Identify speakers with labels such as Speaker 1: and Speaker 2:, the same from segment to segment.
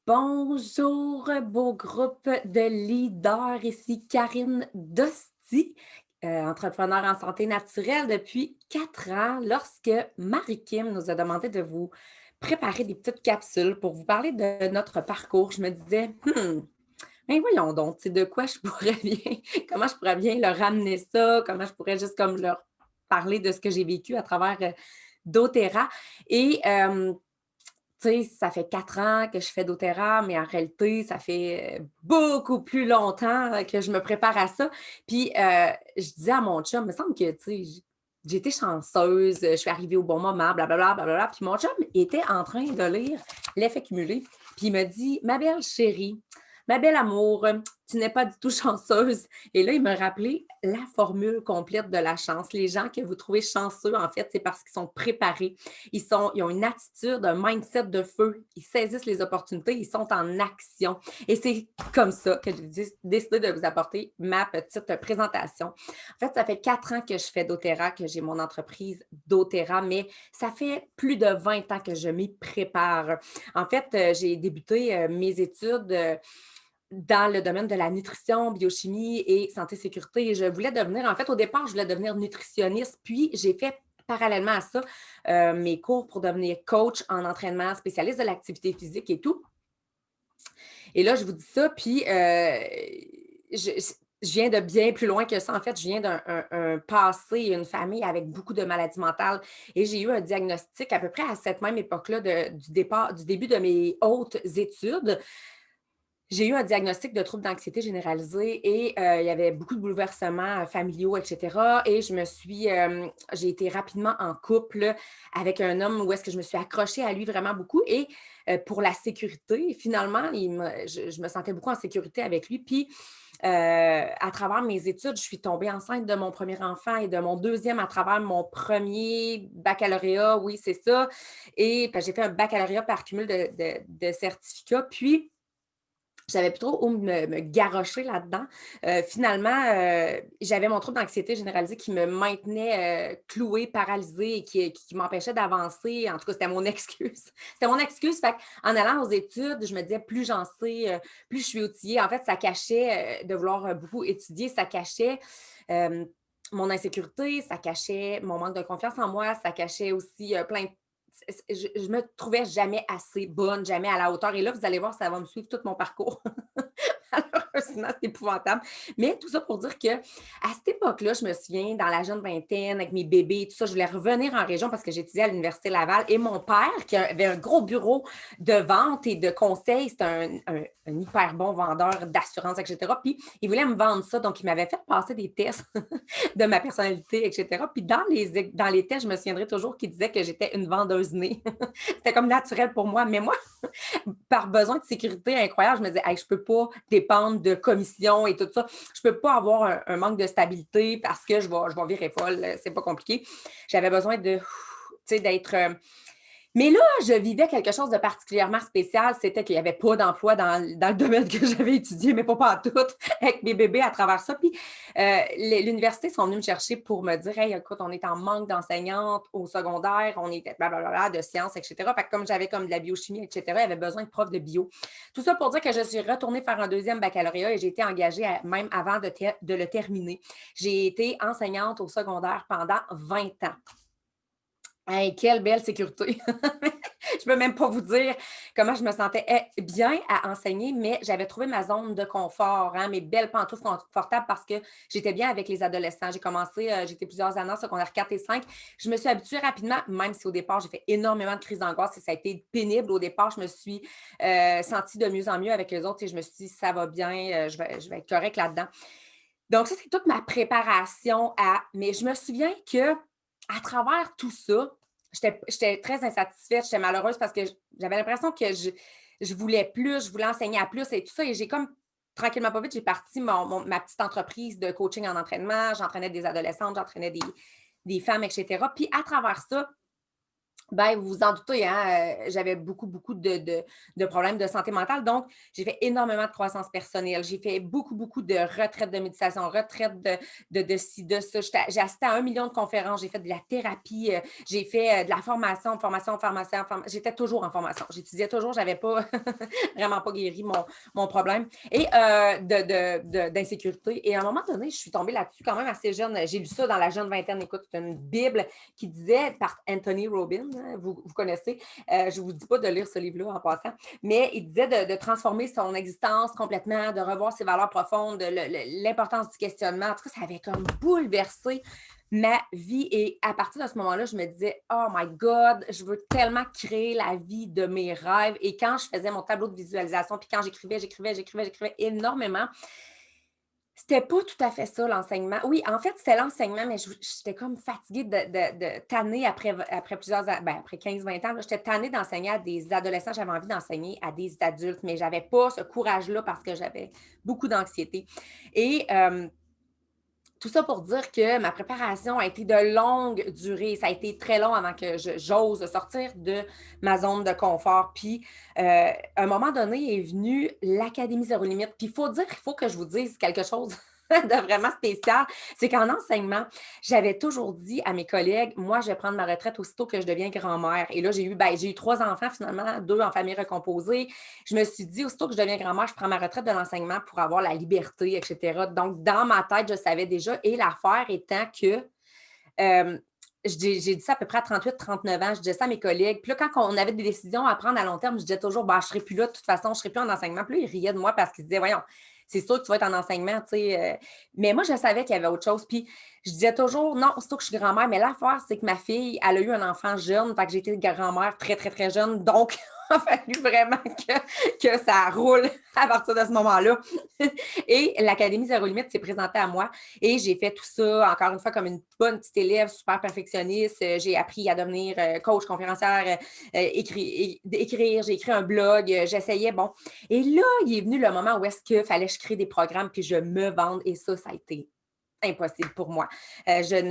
Speaker 1: Bonjour, beau groupe de leaders. Ici Karine Dosti, entrepreneur en santé naturelle depuis 4 ans, lorsque Marie-Kim nous a demandé de vous préparer des petites capsules pour vous parler de notre parcours. Je me disais, mais voyons donc, tu sais, de quoi je pourrais bien, comment je pourrais bien leur ramener ça, comment je pourrais juste comme leur parler de ce que j'ai vécu à travers doTERRA. Et tu sais, ça fait 4 ans que je fais doTERRA, mais en réalité, ça fait beaucoup plus longtemps que je me prépare à ça. Puis, je disais à mon chum, il me semble que, tu sais, j'ai été chanceuse, je suis arrivée au bon moment, blablabla, blablabla. Puis mon chum était en train de lire L'effet cumulé. Puis il me dit, ma belle chérie, ma belle amour, tu n'es pas du tout chanceuse. Et là, il me rappelait la formule complète de la chance. Les gens que vous trouvez chanceux, en fait, c'est parce qu'ils sont préparés. Ils ont une attitude, un mindset de feu. Ils saisissent les opportunités, ils sont en action. Et c'est comme ça que j'ai décidé de vous apporter ma petite présentation. En fait, ça fait 4 ans que je fais doTERRA, que j'ai mon entreprise doTERRA, mais ça fait plus de 20 ans que je m'y prépare. En fait, j'ai débuté mes études dans le domaine de la nutrition, biochimie et santé-sécurité. Je voulais devenir, en fait, au départ, je voulais devenir nutritionniste, puis j'ai fait parallèlement à ça mes cours pour devenir coach en entraînement, spécialiste de l'activité physique et tout. Et là, je vous dis ça, puis je viens de bien plus loin que ça. En fait, je viens d'un passé, une famille avec beaucoup de maladies mentales et j'ai eu un diagnostic à peu près à cette même époque-là du début de mes hautes études. J'ai eu un diagnostic de trouble d'anxiété généralisée et il y avait beaucoup de bouleversements familiaux, et cetera. Et j'ai été rapidement en couple avec un homme où est-ce que je me suis accrochée à lui vraiment beaucoup. Et pour la sécurité, finalement, je me sentais beaucoup en sécurité avec lui. Puis, à travers mes études, je suis tombée enceinte de mon premier enfant et de mon deuxième à travers mon premier baccalauréat. Oui, c'est ça. Et ben, j'ai fait un baccalauréat par cumul de certificats. Puis, j'avais plus trop où me garrocher là-dedans. Finalement, j'avais mon trouble d'anxiété généralisée qui me maintenait, clouée, paralysée et qui m'empêchait d'avancer. En tout cas, c'était mon excuse. C'était mon excuse. Fait qu'en allant aux études, je me disais: «Plus j'en sais, plus je suis outillée». En fait, ça cachait, de vouloir, beaucoup étudier, ça cachait, hem, mon insécurité, ça cachait mon manque de confiance en moi, ça cachait aussi, plein de je me trouvais jamais assez bonne, jamais à la hauteur. Et là, vous allez voir, ça va me suivre tout mon parcours. Malheureusement, c'est épouvantable. Mais tout ça pour dire que à cette époque-là, je me souviens, dans la jeune vingtaine, avec mes bébés et tout ça, je voulais revenir en région parce que j'étudiais à l'Université Laval. Et mon père, qui avait un gros bureau de vente et de conseil, c'était un hyper bon vendeur d'assurance, etc. Puis, il voulait me vendre ça. Donc, il m'avait fait passer des tests de ma personnalité, etc. Puis, dans les tests, je me souviendrai toujours qu'il disait que j'étais une vendeuse née. C'était comme naturel pour moi. Mais moi, par besoin de sécurité incroyable, je me disais, hey, je peux pas dépendre de commissions et tout ça. Je peux pas avoir un manque de stabilité parce que je vais virer folle. C'est pas compliqué. J'avais besoin de, tu sais, d'être mais là, je vivais quelque chose de particulièrement spécial, c'était qu'il n'y avait pas d'emploi dans le domaine que j'avais étudié, mais pas pantoute, avec mes bébés à travers ça. Puis, l'université sont venus me chercher pour me dire: «Hey, écoute, on est en manque d'enseignantes au secondaire, on est blablabla, de sciences, et cetera». Fait que comme j'avais comme de la biochimie, et cetera, il y avait besoin de profs de bio. Tout ça pour dire que je suis retournée faire un deuxième baccalauréat et j'ai été engagée même avant de le terminer. J'ai été enseignante au secondaire pendant 20 ans. Hey, quelle belle sécurité! Je peux même pas vous dire comment je me sentais bien à enseigner, mais j'avais trouvé ma zone de confort, hein, mes belles pantoufles confortables parce que j'étais bien avec les adolescents. J'ai commencé, j'étais plusieurs années en secondaire 4 et 5. Je me suis habituée rapidement, même si au départ, j'ai fait énormément de crises d'angoisse et ça a été pénible. Au départ, je me suis sentie de mieux en mieux avec les autres et je me suis dit, ça va bien, je vais être correcte là-dedans. Donc, ça, c'est toute ma préparation à. Mais je me souviens que à travers tout ça, j'étais très insatisfaite, j'étais malheureuse parce que j'avais l'impression que je voulais plus, je voulais enseigner à plus et tout ça. Et j'ai comme, tranquillement pas vite, j'ai parti ma petite entreprise de coaching en entraînement. J'entraînais des adolescentes, j'entraînais des femmes, etc. Puis à travers ça, Ben, vous vous en doutez, hein, j'avais beaucoup, beaucoup de problèmes de santé mentale. Donc, j'ai fait énormément de croissance personnelle. J'ai fait beaucoup, beaucoup de retraites de méditation, retraites de ci, de ça. J'ai assisté à 1 million de conférences. J'ai fait de la thérapie. J'ai fait de la formation, j'étais toujours en formation. J'étudiais toujours. J'avais pas vraiment pas guéri mon problème et d'insécurité. Et à un moment donné, je suis tombée là-dessus quand même assez jeune. J'ai lu ça dans la jeune vingtaine. Écoute, c'est une Bible qui disait par Anthony Robbins, hein, vous connaissez. Je ne vous dis pas de lire ce livre-là en passant, mais il disait de transformer son existence complètement, de revoir ses valeurs profondes, l'importance du questionnement. En tout cas, ça avait comme bouleversé ma vie. Et à partir de ce moment-là, je me disais, oh my God, je veux tellement créer la vie de mes rêves. Et quand je faisais mon tableau de visualisation, puis quand j'écrivais énormément, c'était pas tout à fait ça, l'enseignement. Oui, en fait, c'était l'enseignement, mais j'étais comme fatiguée de tannée après plusieurs a ben, après 15-20 ans, là, j'étais tannée d'enseigner à des adolescents. J'avais envie d'enseigner à des adultes, mais j'avais pas ce courage-là parce que j'avais beaucoup d'anxiété. Et tout ça pour dire que ma préparation a été de longue durée. Ça a été très long avant que j'ose sortir de ma zone de confort. Puis, à un moment donné est venu l'Académie Zéro Limite. Puis, il faut que je vous dise quelque chose de vraiment spécial. C'est qu'en enseignement, j'avais toujours dit à mes collègues, moi, je vais prendre ma retraite aussitôt que je deviens grand-mère. Et là, j'ai eu 3 enfants finalement, 2 en famille recomposée. Je me suis dit, aussitôt que je deviens grand-mère, je prends ma retraite de l'enseignement pour avoir la liberté, etc. Donc, dans ma tête, je savais déjà. Et l'affaire étant que euh, j'ai dit ça à peu près à 38-39 ans. Je disais ça à mes collègues. Puis là, quand on avait des décisions à prendre à long terme, je disais toujours, bah, je ne serai plus là de toute façon, je ne serai plus en enseignement. Puis là, ils riaient de moi parce qu'ils se disaient, voyons, c'est sûr que tu vas être en enseignement, tu sais. Mais moi, je savais qu'il y avait autre chose. Puis je disais toujours, non, aussitôt que je suis grand-mère. Mais l'affaire, c'est que ma fille, elle a eu un enfant jeune. Fait que j'ai été grand-mère très, très, très jeune. Donc, il a fallu vraiment que ça roule à partir de ce moment-là. Et l'Académie Zéro Limite s'est présentée à moi et j'ai fait tout ça, encore une fois, comme une bonne petite élève, super perfectionniste. J'ai appris à devenir coach, conférencière, écrire, j'ai écrit un blog, j'essayais, bon. Et là, il est venu le moment où est-ce qu'il fallait que je crée des programmes puis je me vende et ça a été impossible pour moi. Incapable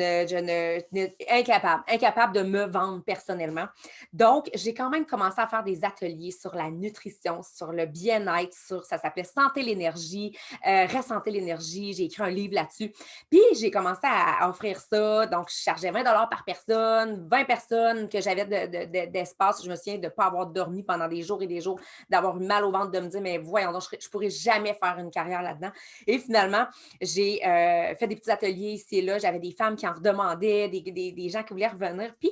Speaker 1: de me vendre personnellement. Donc, j'ai quand même commencé à faire des ateliers sur la nutrition, sur le bien-être, ça s'appelait Santé l'énergie, Ressentir l'énergie. J'ai écrit un livre là-dessus. Puis, j'ai commencé à offrir ça. Donc, je chargeais 20 $ par personne, 20 personnes que j'avais d'espace. Je me souviens de ne pas avoir dormi pendant des jours et des jours, d'avoir eu mal au ventre, de me dire, mais voyons donc, je ne pourrais jamais faire une carrière là-dedans. Et finalement, j'ai fait des petits ateliers ici et là. J'avais des femmes qui en redemandaient, des gens qui voulaient revenir. Puis,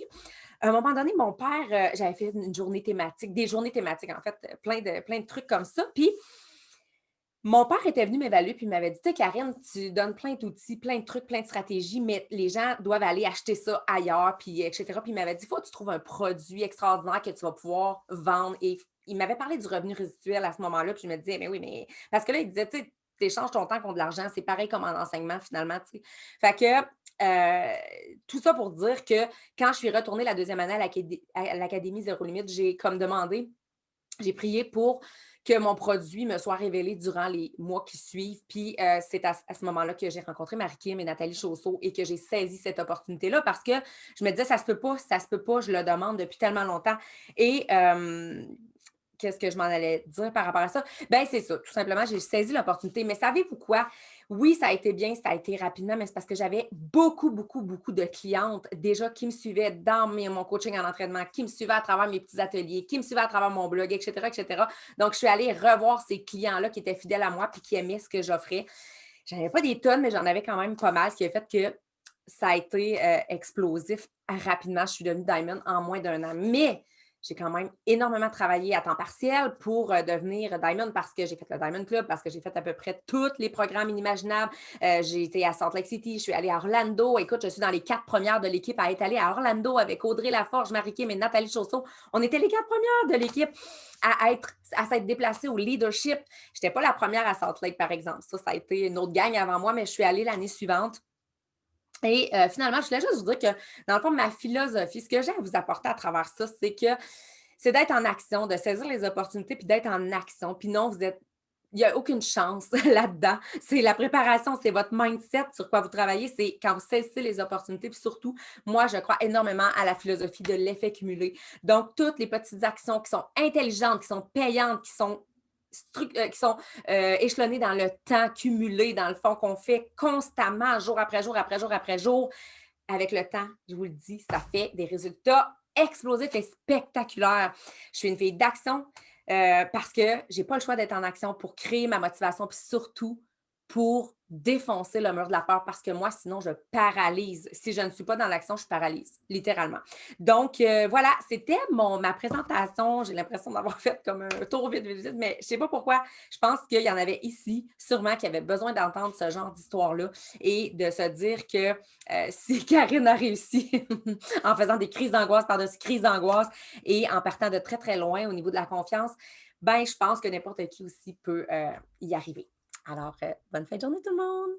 Speaker 1: à un moment donné, mon père, j'avais fait une journée thématique, des journées thématiques, en fait, plein de trucs comme ça. Puis, mon père était venu m'évaluer puis il m'avait dit, tu sais, Karine, tu donnes plein d'outils, plein de trucs, plein de stratégies, mais les gens doivent aller acheter ça ailleurs, puis etc. Puis il m'avait dit, il faut que tu trouves un produit extraordinaire que tu vas pouvoir vendre. Et il m'avait parlé du revenu résiduel à ce moment-là, puis je me disais, mais oui, mais. Parce que là, il disait, tu sais, tu échanges ton temps contre de l'argent, c'est pareil comme en enseignement finalement, tu sais. Fait que. Tout ça pour dire que quand je suis retournée la deuxième année à l'Académie Zéro Limite, j'ai comme demandé, j'ai prié pour que mon produit me soit révélé durant les mois qui suivent. Puis c'est à ce moment-là que j'ai rencontré Marie-Kim et Nathalie Chausseau et que j'ai saisi cette opportunité-là parce que je me disais, ça se peut pas, je le demande depuis tellement longtemps. Et qu'est-ce que je m'en allais dire par rapport à ça? Ben c'est ça, tout simplement, j'ai saisi l'opportunité. Mais savez-vous quoi? Oui, ça a été bien, ça a été rapidement, mais c'est parce que j'avais beaucoup, beaucoup, beaucoup de clientes déjà qui me suivaient dans mon coaching en entraînement, qui me suivaient à travers mes petits ateliers, qui me suivaient à travers mon blog, etc., etc. Donc, je suis allée revoir ces clients-là qui étaient fidèles à moi puis qui aimaient ce que j'offrais. J'en avais pas des tonnes, mais j'en avais quand même pas mal, ce qui a fait que ça a été explosif rapidement. Je suis devenue Diamond en moins d'un an. Mais j'ai quand même énormément travaillé à temps partiel pour devenir Diamond parce que j'ai fait le Diamond Club, parce que j'ai fait à peu près tous les programmes inimaginables. J'ai été à Salt Lake City, je suis allée à Orlando. Écoute, je suis dans les 4 premières de l'équipe à être allée à Orlando avec Audrey Laforge, Marie-Kim et Nathalie Chausseau. On était les 4 premières de l'équipe à s'être déplacées au leadership. Je n'étais pas la première à Salt Lake, par exemple. Ça a été une autre gang avant moi, mais je suis allée l'année suivante. Et finalement, je voulais juste vous dire que, dans le fond, ma philosophie, ce que j'ai à vous apporter à travers ça, c'est d'être en action, de saisir les opportunités puis d'être en action. Puis non, Il y a aucune chance là-dedans. C'est la préparation, c'est votre mindset sur quoi vous travaillez, c'est quand vous saisissez les opportunités. Puis surtout, moi, je crois énormément à la philosophie de l'effet cumulé. Donc, toutes les petites actions qui sont intelligentes, qui sont payantes, qui sont échelonnées dans le temps, cumulées, dans le fond, qu'on fait constamment, jour après jour, après jour, après jour, avec le temps, je vous le dis, ça fait des résultats explosifs et spectaculaires. Je suis une fille d'action parce que j'ai pas le choix d'être en action pour créer ma motivation, puis surtout pour défoncer le mur de la peur parce que moi, sinon, je paralyse. Si je ne suis pas dans l'action, je paralyse, littéralement. Donc, voilà, c'était ma présentation. J'ai l'impression d'avoir fait comme un tour vite, vite, vite, mais je sais pas pourquoi. Je pense qu'il y en avait ici, sûrement, qui avaient besoin d'entendre ce genre d'histoire-là et de se dire que si Karine a réussi en faisant des crises d'angoisse par-dessus crises d'angoisse et en partant de très, très loin au niveau de la confiance, ben je pense que n'importe qui aussi peut y arriver. Alors, bonne fin de journée tout le monde!